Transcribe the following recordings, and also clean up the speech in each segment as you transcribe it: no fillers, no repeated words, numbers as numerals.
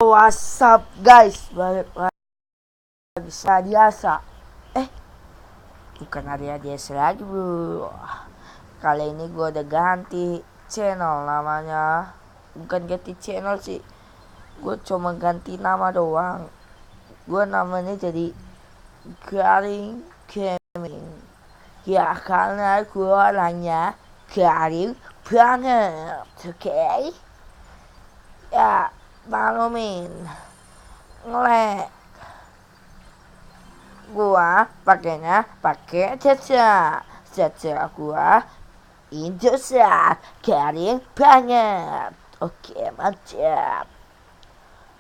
What's up guys, balik lagi biasa. Bukan hari biasa lagi bro. Kali ini gue udah ganti channel namanya. Bukan ganti channel sih, gue cuma ganti nama doang. Gue namanya jadi Garing Gaming. Ya karena gue orangnya garing banget, oke? Ya maklumin, ngelek. Gua pakainya pakai caca gua Indosat garing banget. Oke, mantap.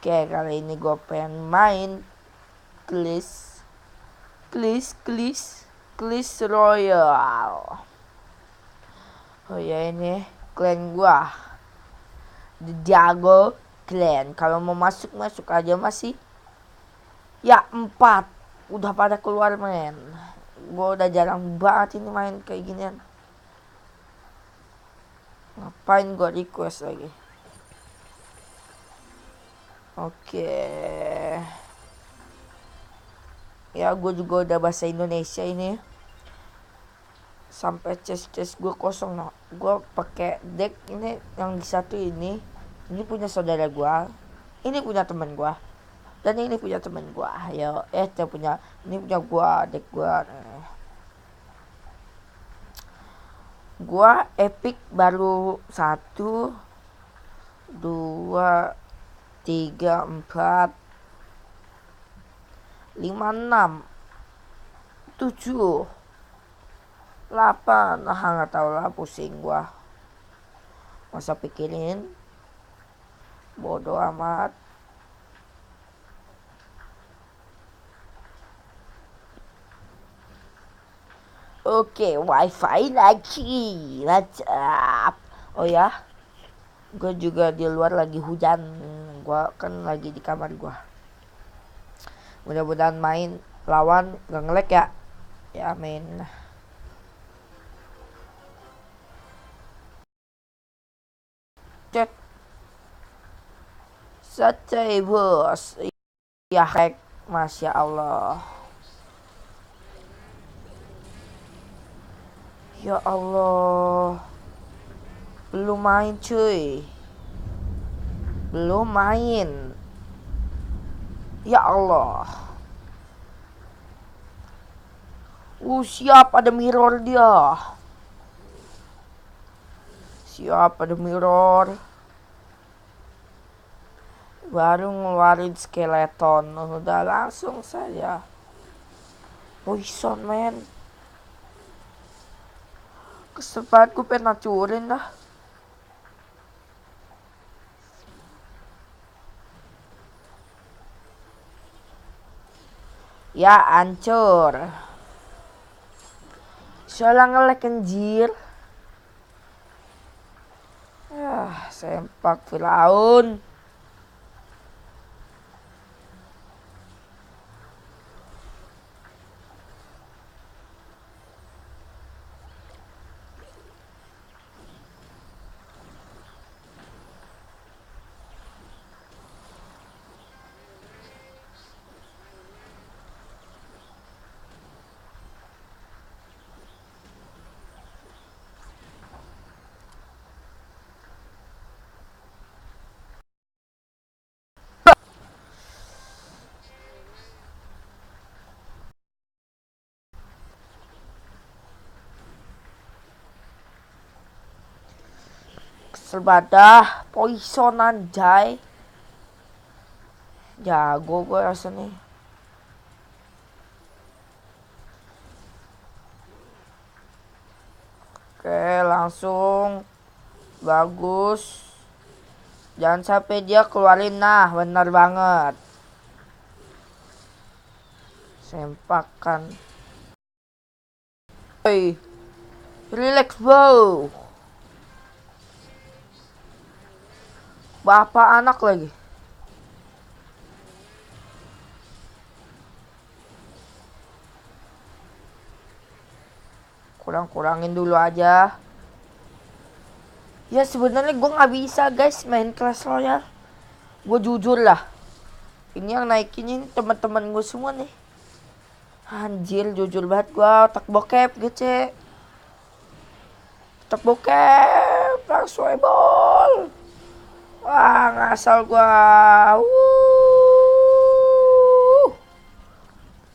Oke, kali ini gua pengen main Clash Clash Royale. Oh ya, ini clan gua The Jago Clan. Kalau mau masuk aja, masih ya 4 udah pada keluar men. Gue udah jarang banget ini main kayak ginian. Ngapain gue request lagi? Oke. Ya gue juga udah bahasa Indonesia ini. Sampai chest gue kosong. No. Gue pakai deck ini yang di satu ini. Ini punya saudara gue. Ini punya teman gue. Dan ini punya teman gue. Ayo, ini punya gue, deck gue. Gua epic baru 1 2 3 4 5 6 7 8. Nggak tahu lah, pusing gua. Masa pikirin, bodoh amat. Oke, wifi lagi, mantap. Oh ya, gue juga di luar lagi hujan. Gue kan lagi di kamar gue. Mudah-mudahan main lawan gak nge-lag ya. Ya amin. Cek. Sate bos. Ya hack, masya Allah. Ya Allah. Belum main cuy. Belum main. Ya Allah. Siap, ada mirror dia. Siap, ada mirror. Baru ngeluarin skeleton. Udah langsung saja. Poison man. Kesempatan gue pengen hancurin dah. Ya hancur. Soalnya nge-lag anjir. Sempak Firaun. Serbadah poison anjay. Jago gue rasanya. Oke, langsung. Bagus. Jangan sampai dia keluarin. Nah, benar banget. Sempakan. Hey, relax bro. Bapak anak lagi. Kurang-kurangin dulu aja. Ya sebenarnya gue nggak bisa guys main Clash Royale. Gue jujur lah, ini yang naikin ini teman-teman gue semua nih. Anjir, jujur banget gue otak bokep gece. Otak bokep langsung ebol. Wah, ngasal gue. Uh.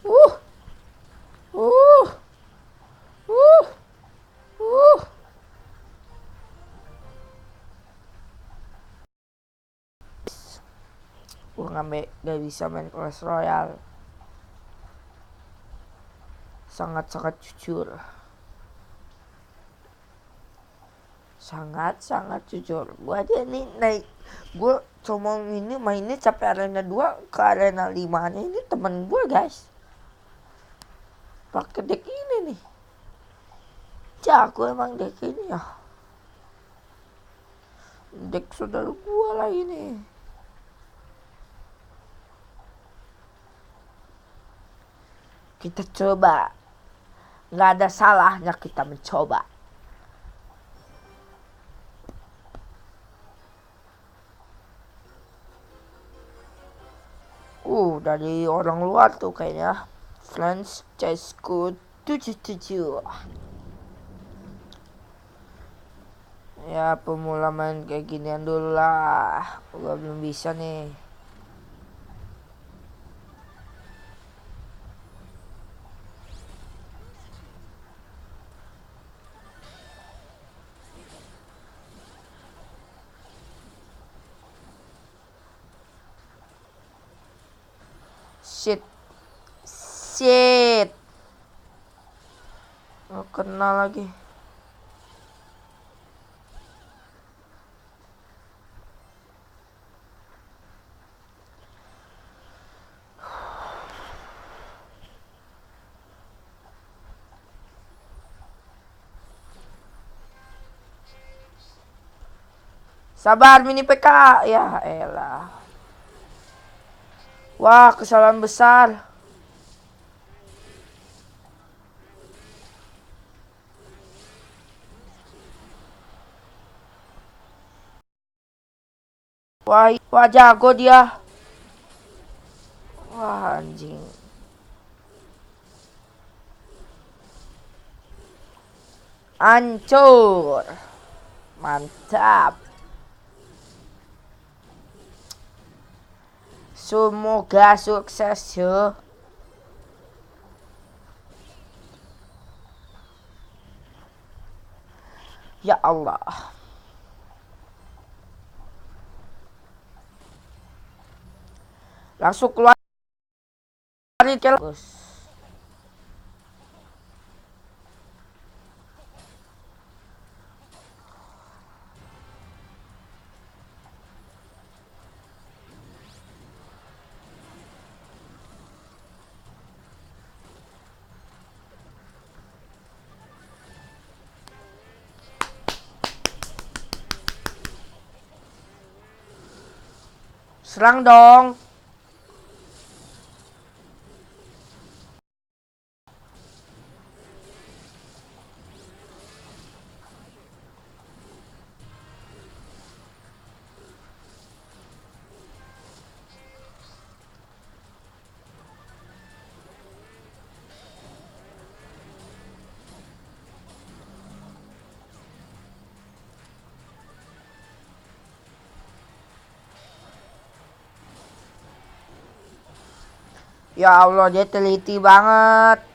Uh. Uh. Uh. Gue gak bisa main Clash Royale. Sangat-sangat jujur. Sangat-sangat jujur. Gue aja nih naik. Gue cuma ini mainnya sampai arena 2 ke arena 5 nya ini temen gue guys. Pakai deck ini nih. Jago emang deck ini ya. Deck saudara gue lah ini. Kita coba. Gak ada salahnya kita mencoba. Dari orang luar tuh kayaknya. Friends Chesku 77. Ya pemula main kayak ginian dulu lah. Gue belum bisa nih. Shit. Oh, kena lagi. Sabar mini PK. Ya elah. Wah, kesalahan besar. Wah jago dia. Wah anjing. Hancur. Mantap. Semoga sukses ya. Ya Allah. Langsung keluar. Serang dong. Ya Allah, dia teliti banget.